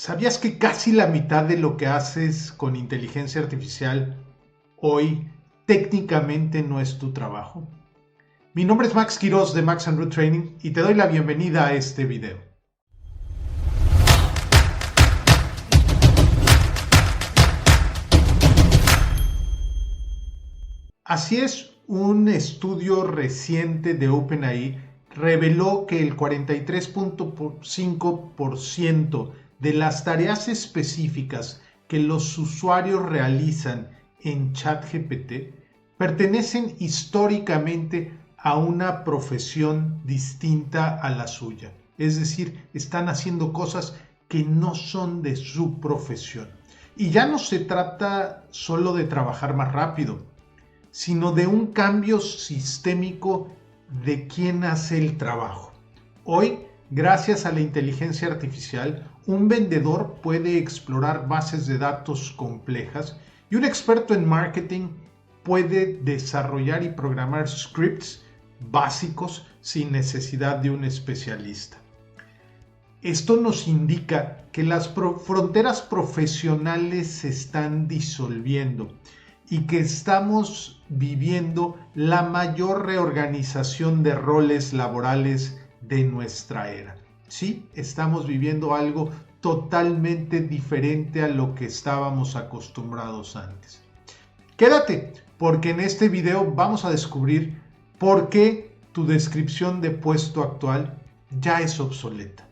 ¿Sabías que casi la mitad de lo que haces con inteligencia artificial hoy técnicamente no es tu trabajo? Mi nombre es Max Quiroz de Max & Root Training y te doy la bienvenida a este video. Así es, un estudio reciente de OpenAI reveló que el 43.5% de las tareas específicas que los usuarios realizan en ChatGPT pertenecen históricamente a una profesión distinta a la suya. Es decir, están haciendo cosas que no son de su profesión. Y ya no se trata solo de trabajar más rápido, sino de un cambio sistémico de quién hace el trabajo. Hoy, gracias a la inteligencia artificial, un vendedor puede explorar bases de datos complejas y un experto en marketing puede desarrollar y programar scripts básicos sin necesidad de un especialista. Esto nos indica que las fronteras profesionales se están disolviendo y que estamos viviendo la mayor reorganización de roles laborales de nuestra era. Sí, estamos viviendo algo totalmente diferente a lo que estábamos acostumbrados antes. Quédate, porque en este video vamos a descubrir por qué tu descripción de puesto actual ya es obsoleta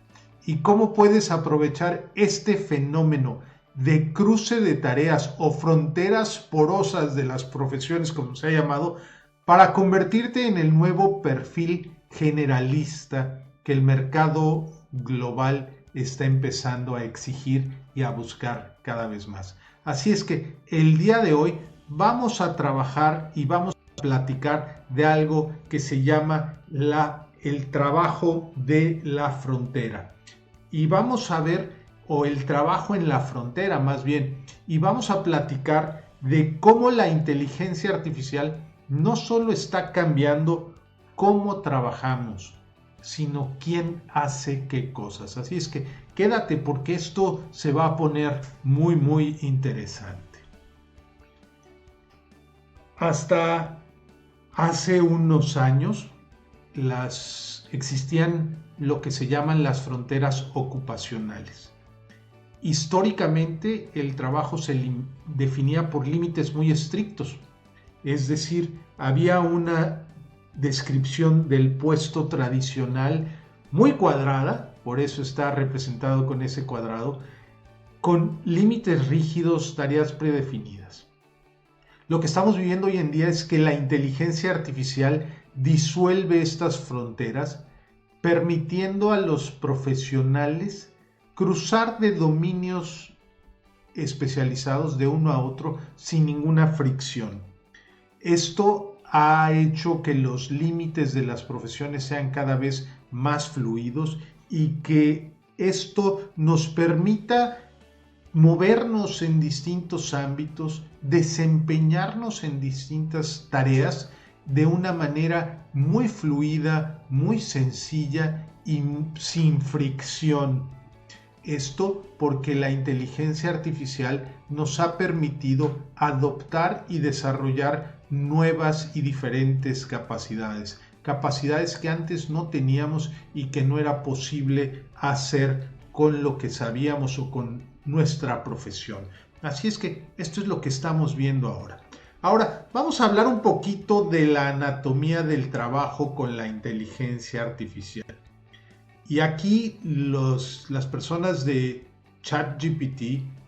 y cómo puedes aprovechar este fenómeno de cruce de tareas o fronteras porosas de las profesiones, como se ha llamado, para convertirte en el nuevo perfil generalista que el mercado global está empezando a exigir y a buscar cada vez más. Así es que el día de hoy vamos a trabajar y vamos a platicar de algo que se llama el trabajo de la frontera. Y vamos a ver o el trabajo en la frontera más bien, y vamos a platicar de cómo la inteligencia artificial no solo está cambiando cómo trabajamos, sino quién hace qué cosas. Así es que quédate porque esto se va a poner muy interesante. Hasta hace unos años existían lo que se llaman las fronteras ocupacionales. Históricamente el trabajo se definía por límites muy estrictos, es decir, había una descripción del puesto tradicional muy cuadrada, por eso está representado con ese cuadrado, con límites rígidos, tareas predefinidas. Lo que estamos viviendo hoy en día es que la inteligencia artificial disuelve estas fronteras, permitiendo a los profesionales cruzar de dominios especializados de uno a otro sin ninguna fricción. Esto ha hecho que los límites de las profesiones sean cada vez más fluidos y que esto nos permita movernos en distintos ámbitos, desempeñarnos en distintas tareas de una manera muy fluida, muy sencilla y sin fricción. Esto porque la inteligencia artificial nos ha permitido adoptar y desarrollar nuevas y diferentes capacidades. Capacidades que antes no teníamos y que no era posible hacer con lo que sabíamos o con nuestra profesión. Así es que esto es lo que estamos viendo ahora. Ahora, vamos a hablar un poquito de la anatomía del trabajo con la inteligencia artificial. Y aquí las personas de ChatGPT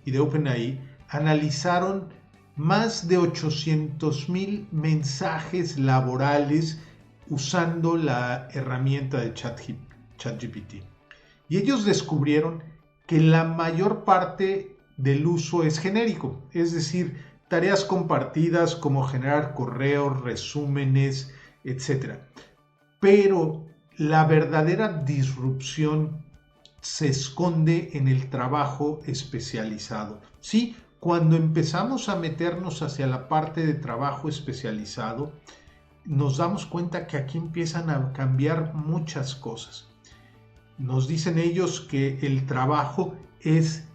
y de OpenAI analizaron más de 800,000 mensajes laborales usando la herramienta de ChatGPT. Y ellos descubrieron que la mayor parte del uso es genérico, es decir, tareas compartidas como generar correos, resúmenes, etc. Pero la verdadera disrupción se esconde en el trabajo especializado. Sí, cuando empezamos a meternos hacia la parte de trabajo especializado, nos damos cuenta que aquí empiezan a cambiar muchas cosas. Nos dicen ellos que el trabajo es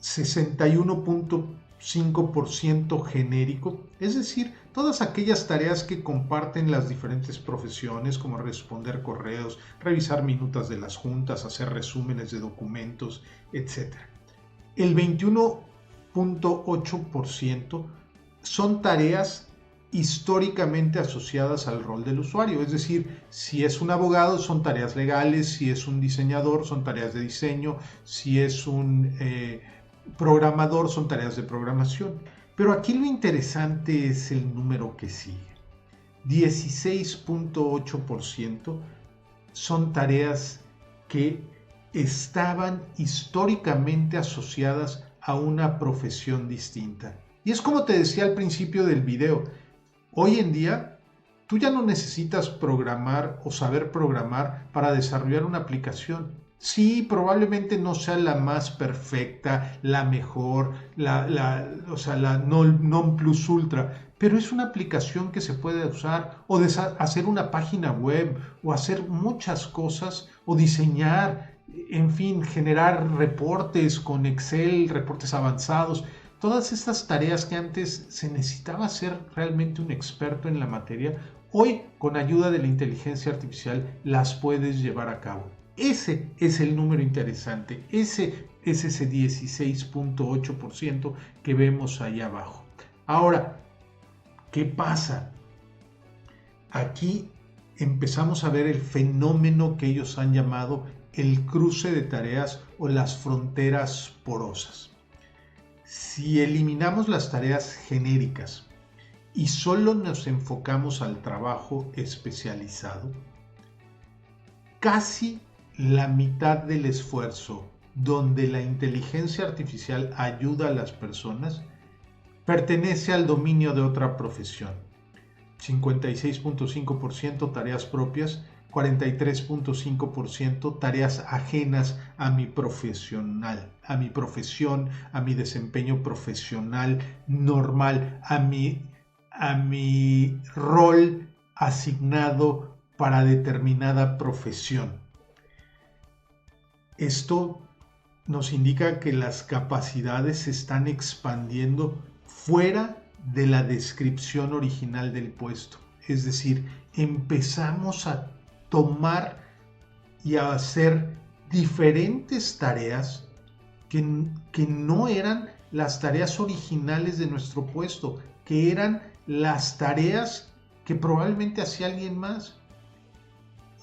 61.5% genérico, es decir, todas aquellas tareas que comparten las diferentes profesiones, como responder correos, revisar minutas de las juntas, hacer resúmenes de documentos, etc. El 21.8% son tareas históricamente asociadas al rol del usuario, es decir, si es un abogado son tareas legales, si es un diseñador son tareas de diseño, si es un programador son tareas de programación. Pero aquí lo interesante es el número que sigue. 16.8% son tareas que estaban históricamente asociadas a una profesión distinta. Y es como te decía al principio del video, hoy en día tú ya no necesitas programar o saber programar para desarrollar una aplicación. Sí, probablemente no sea la más perfecta, la mejor, la non plus ultra, pero es una aplicación que se puede usar o hacer una página web o hacer muchas cosas o diseñar, en fin, generar reportes con Excel, reportes avanzados. Todas estas tareas que antes se necesitaba ser realmente un experto en la materia, hoy con ayuda de la inteligencia artificial las puedes llevar a cabo. Ese es el número interesante, ese es ese 16.8% que vemos ahí abajo. Ahora, ¿qué pasa? Aquí empezamos a ver el fenómeno que ellos han llamado el cruce de tareas o las fronteras porosas. Si eliminamos las tareas genéricas y solo nos enfocamos al trabajo especializado, casi la mitad del esfuerzo donde la inteligencia artificial ayuda a las personas pertenece al dominio de otra profesión. 56.5% tareas propias, 43.5% tareas ajenas a mi profesión, a mi desempeño profesional normal, a mi rol asignado para determinada profesión. Esto nos indica que las capacidades se están expandiendo fuera de la descripción original del puesto. Es decir, empezamos a tomar y a hacer diferentes tareas que no eran las tareas originales de nuestro puesto, que eran las tareas que probablemente hacía alguien más.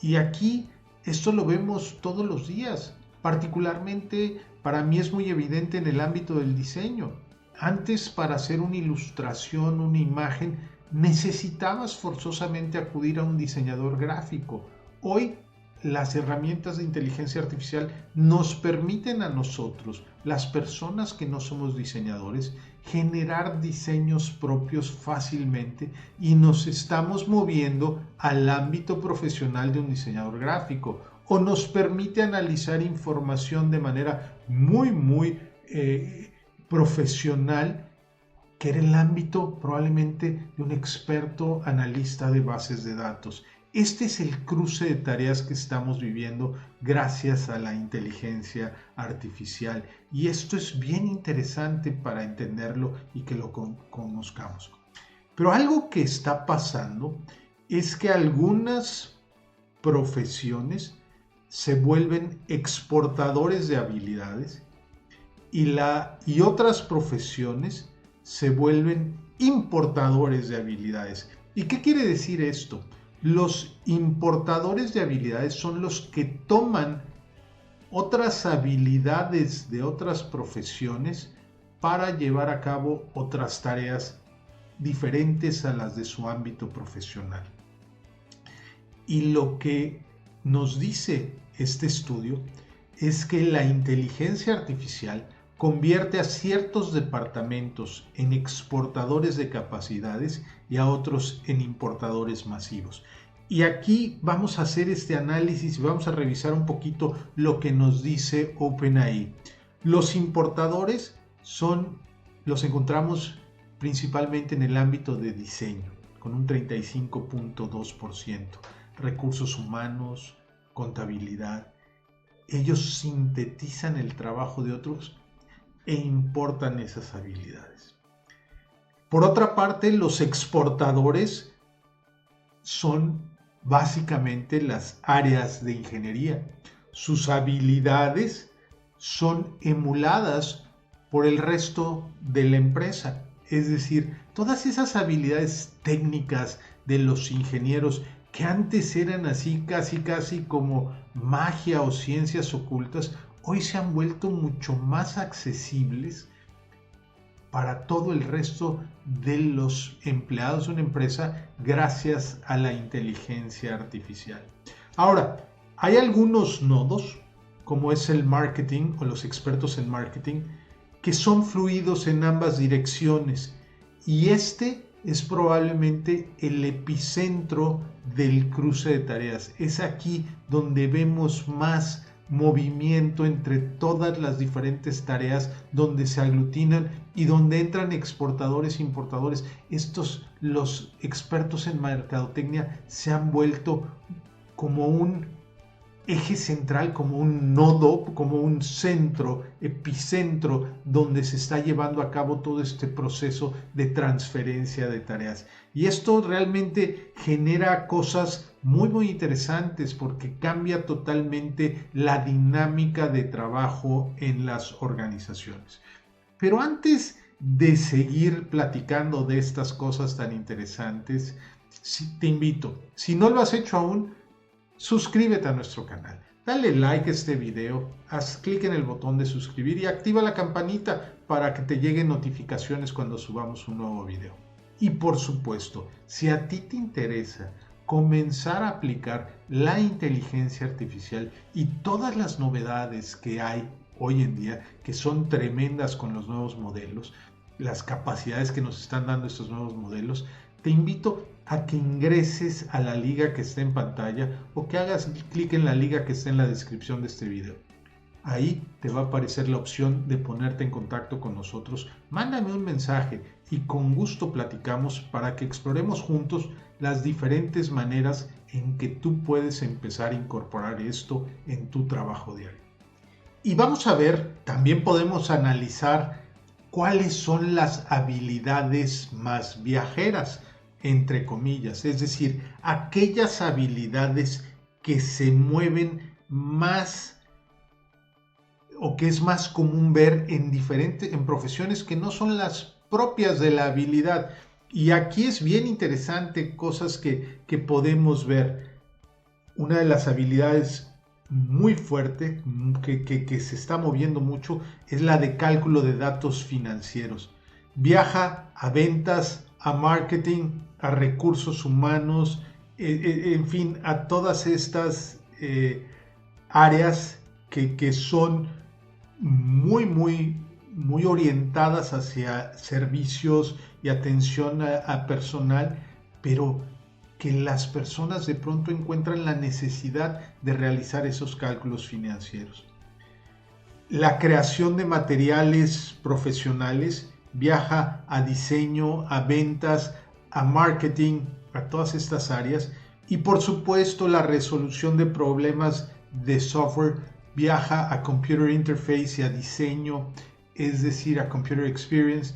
Y aquí esto lo vemos todos los días. Particularmente para mí es muy evidente en el ámbito del diseño. Antes, para hacer una ilustración, una imagen, necesitabas forzosamente acudir a un diseñador gráfico. Hoy las herramientas de inteligencia artificial nos permiten a nosotros, las personas que no somos diseñadores, generar diseños propios fácilmente y nos estamos moviendo al ámbito profesional de un diseñador gráfico o nos permite analizar información de manera muy profesional, que era el ámbito probablemente de un experto analista de bases de datos. Este es el cruce de tareas que estamos viviendo gracias a la inteligencia artificial y esto es bien interesante para entenderlo y que lo conozcamos. Pero algo que está pasando es que algunas profesiones se vuelven exportadores de habilidades y otras profesiones se vuelven importadores de habilidades. ¿Y qué quiere decir esto? Los importadores de habilidades son los que toman otras habilidades de otras profesiones para llevar a cabo otras tareas diferentes a las de su ámbito profesional. Y lo que nos dice este estudio es que la inteligencia artificial convierte a ciertos departamentos en exportadores de capacidades y a otros en importadores masivos. Y aquí vamos a hacer este análisis y vamos a revisar un poquito lo que nos dice OpenAI. Los importadores los encontramos principalmente en el ámbito de diseño, con un 35.2%. Recursos humanos, contabilidad. Ellos sintetizan el trabajo de otros e importan esas habilidades. Por otra parte, los exportadores son básicamente las áreas de ingeniería. Sus habilidades son emuladas por el resto de la empresa. Es decir, todas esas habilidades técnicas de los ingenieros que antes eran así casi como magia o ciencias ocultas, hoy se han vuelto mucho más accesibles para todo el resto de los empleados de una empresa gracias a la inteligencia artificial. Ahora, hay algunos nodos, como es el marketing o los expertos en marketing, que son fluidos en ambas direcciones, y este es probablemente el epicentro del cruce de tareas. Es aquí donde vemos más movimiento entre todas las diferentes tareas, donde se aglutinan y donde entran exportadores e importadores. Los expertos en mercadotecnia se han vuelto como un eje central, como un nodo, como un centro, epicentro, donde se está llevando a cabo todo este proceso de transferencia de tareas. Y esto realmente genera cosas muy interesantes, porque cambia totalmente la dinámica de trabajo en las organizaciones. Pero antes de seguir platicando de estas cosas tan interesantes, te invito, si no lo has hecho aún, suscríbete a nuestro canal, dale like a este video, haz clic en el botón de suscribir y activa la campanita para que te lleguen notificaciones cuando subamos un nuevo video. Y por supuesto, si a ti te interesa comenzar a aplicar la inteligencia artificial y todas las novedades que hay hoy en día, que son tremendas con los nuevos modelos, las capacidades que nos están dando estos nuevos modelos, te invito a que ingreses a la liga que está en pantalla o que hagas clic en la liga que está en la descripción de este video. Ahí te va a aparecer la opción de ponerte en contacto con nosotros. Mándame un mensaje y con gusto platicamos para que exploremos juntos las diferentes maneras en que tú puedes empezar a incorporar esto en tu trabajo diario. Y vamos a ver, también podemos analizar cuáles son las habilidades más viajeras, entre comillas, es decir, aquellas habilidades que se mueven más o que es más común ver en profesiones que no son las propias de la habilidad. Y aquí es bien interesante cosas que podemos ver. Una de las habilidades muy fuerte que se está moviendo mucho es la de cálculo de datos financieros. Viaja a ventas, a marketing, a recursos humanos, en fin, a todas estas áreas que son muy orientadas hacia servicios y atención a personal, pero que las personas de pronto encuentran la necesidad de realizar esos cálculos financieros. La creación de materiales profesionales viaja a diseño, a ventas, a marketing, a todas estas áreas. Y por supuesto la resolución de problemas de software viaja a computer interface y a diseño, es decir, a computer experience,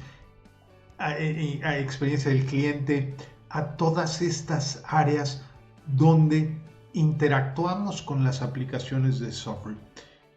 a experiencia del cliente, a todas estas áreas donde interactuamos con las aplicaciones de software.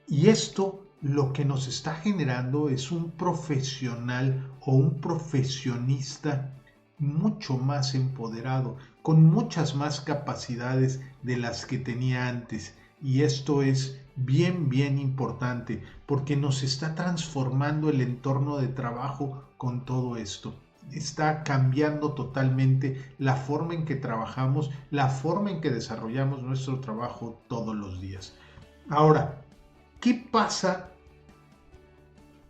Y esto lo que nos está generando es un profesional o un profesionista mucho más empoderado, con muchas más capacidades de las que tenía antes. Y esto es bien importante, porque nos está transformando el entorno de trabajo con todo esto. Está cambiando totalmente la forma en que trabajamos, la forma en que desarrollamos nuestro trabajo todos los días. Ahora, ¿qué pasa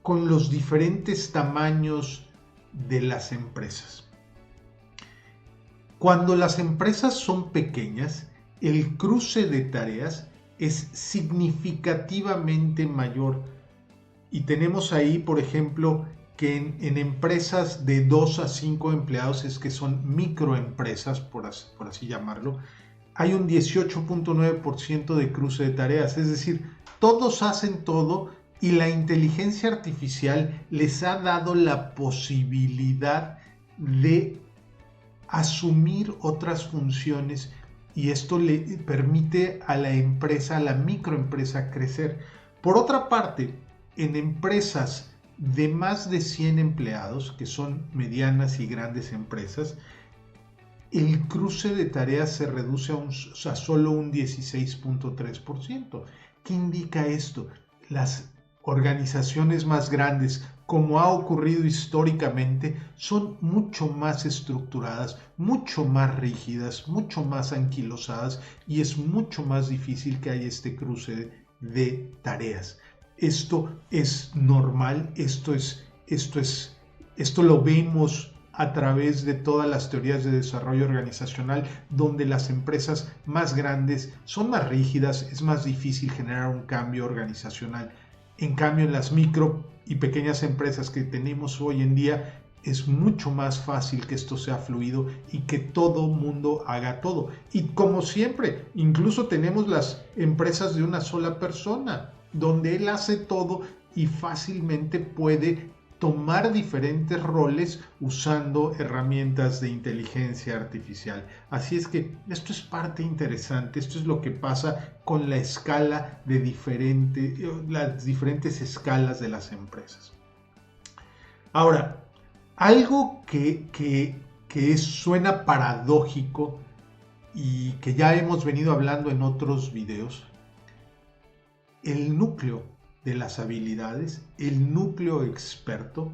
con los diferentes tamaños de las empresas? Cuando las empresas son pequeñas, el cruce de tareas es significativamente mayor. Y tenemos ahí, por ejemplo, que en empresas de 2 a 5 empleados, es que son microempresas, por así llamarlo, hay un 18.9% de cruce de tareas. Es decir, todos hacen todo Y la inteligencia artificial les ha dado la posibilidad de asumir otras funciones y esto le permite a la empresa, a la microempresa crecer. Por otra parte, en empresas de más de 100 empleados, que son medianas y grandes empresas, el cruce de tareas se reduce a solo un 16.3%. ¿Qué indica esto? Las organizaciones más grandes, como ha ocurrido históricamente, son mucho más estructuradas, mucho más rígidas, mucho más anquilosadas y es mucho más difícil que haya este cruce de tareas. Esto es normal, esto lo vemos a través de todas las teorías de desarrollo organizacional, donde las empresas más grandes son más rígidas, es más difícil generar un cambio organizacional. En cambio, en las micro y pequeñas empresas que tenemos hoy en día, es mucho más fácil que esto sea fluido y que todo mundo haga todo. Y como siempre, incluso tenemos las empresas de una sola persona, donde él hace todo y fácilmente puede tomar diferentes roles usando herramientas de inteligencia artificial. Así es que esto es parte interesante, esto es lo que pasa con la escala de las diferentes escalas de las empresas. Ahora, algo que suena paradójico y que ya hemos venido hablando en otros videos, el núcleo de las habilidades, el núcleo experto,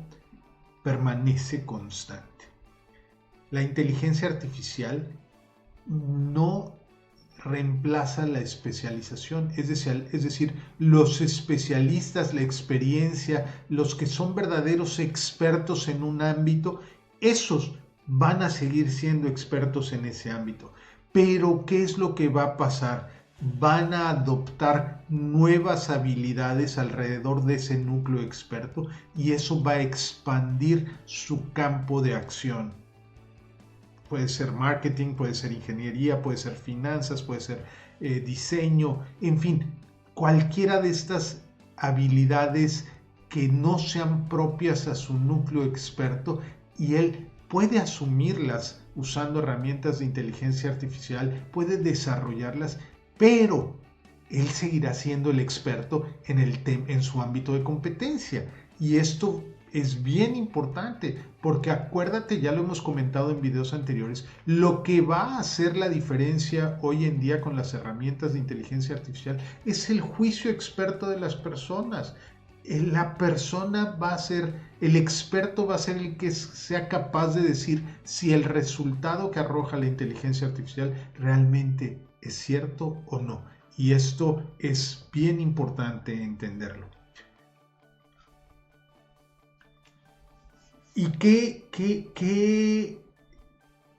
permanece constante. La inteligencia artificial no reemplaza la especialización, es decir, los especialistas, la experiencia, los que son verdaderos expertos en un ámbito, esos van a seguir siendo expertos en ese ámbito. Pero, ¿qué es lo que va a pasar? Van a adoptar nuevas habilidades alrededor de ese núcleo experto y eso va a expandir su campo de acción. Puede ser marketing, puede ser ingeniería, puede ser finanzas, puede ser diseño, en fin, cualquiera de estas habilidades que no sean propias a su núcleo experto y él puede asumirlas usando herramientas de inteligencia artificial, puede desarrollarlas, pero él seguirá siendo el experto en su ámbito de competencia. Y esto es bien importante, porque acuérdate, ya lo hemos comentado en videos anteriores, lo que va a hacer la diferencia hoy en día con las herramientas de inteligencia artificial es el juicio experto de las personas. La persona va a ser, el experto va a ser el que sea capaz de decir si el resultado que arroja la inteligencia artificial realmente es cierto o no. Y esto es bien importante entenderlo. ¿Y qué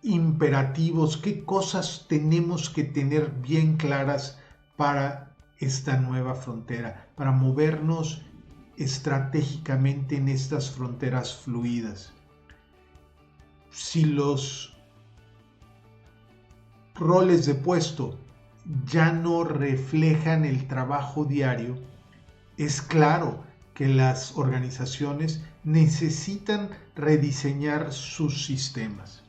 imperativos, qué cosas tenemos que tener bien claras para esta nueva frontera, para movernos estratégicamente en estas fronteras fluidas? Si los roles de puesto ya no reflejan el trabajo diario, es claro que las organizaciones necesitan rediseñar sus sistemas.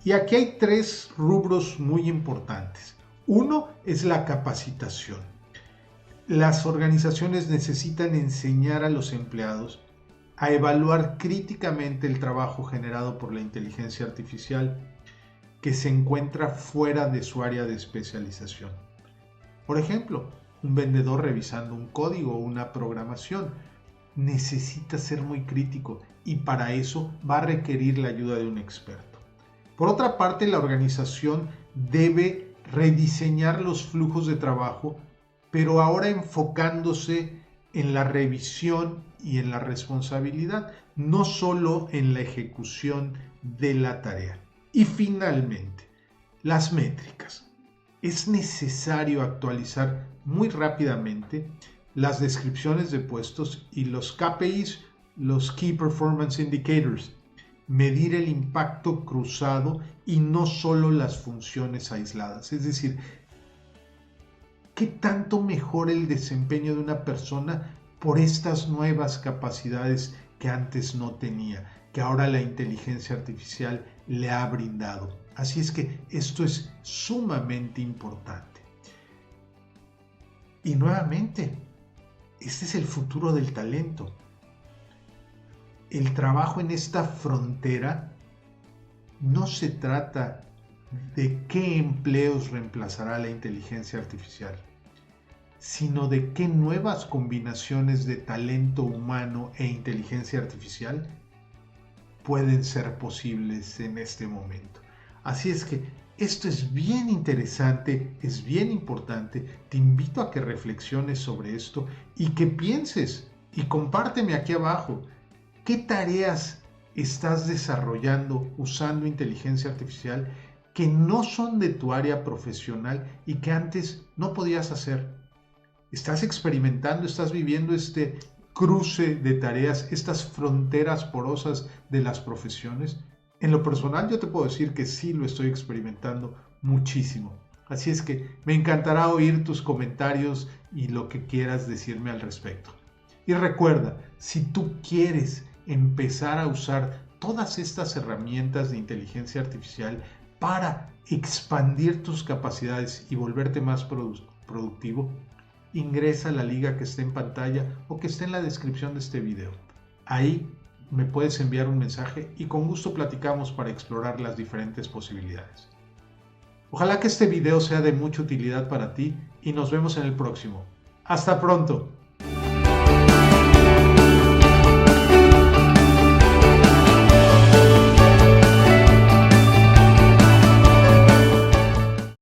Y aquí hay 3 rubros muy importantes. Uno es la capacitación. Las organizaciones necesitan enseñar a los empleados a evaluar críticamente el trabajo generado por la inteligencia artificial que se encuentra fuera de su área de especialización. Por ejemplo, un vendedor revisando un código o una programación necesita ser muy crítico y para eso va a requerir la ayuda de un experto. Por otra parte, la organización debe rediseñar los flujos de trabajo, pero ahora enfocándose en la revisión y en la responsabilidad, no solo en la ejecución de la tarea. Y finalmente, las métricas. Es necesario actualizar muy rápidamente las descripciones de puestos y los KPIs, los Key Performance Indicators, medir el impacto cruzado y no solo las funciones aisladas. Es decir, ¿qué tanto mejora el desempeño de una persona por estas nuevas capacidades que antes no tenía, que ahora la inteligencia artificial le ha brindado. Así es que esto es sumamente importante. Y nuevamente, este es el futuro del talento. El trabajo en esta frontera no se trata de qué empleos reemplazará la inteligencia artificial, sino de qué nuevas combinaciones de talento humano e inteligencia artificial pueden ser posibles en este momento. Así es que esto es bien interesante, es bien importante. Te invito a que reflexiones sobre esto y que pienses y compárteme aquí abajo qué tareas estás desarrollando usando inteligencia artificial que no son de tu área profesional y que antes no podías hacer. Estás experimentando, estás viviendo este cruce de tareas, estas fronteras porosas de las profesiones. En lo personal yo te puedo decir que sí lo estoy experimentando muchísimo. Así es que me encantará oír tus comentarios y lo que quieras decirme al respecto. Y recuerda, si tú quieres empezar a usar todas estas herramientas de inteligencia artificial para expandir tus capacidades y volverte más productivo, ingresa a la liga que está en pantalla o que está en la descripción de este video. Ahí me puedes enviar un mensaje y con gusto platicamos para explorar las diferentes posibilidades. Ojalá que este video sea de mucha utilidad para ti y nos vemos en el próximo. ¡Hasta pronto!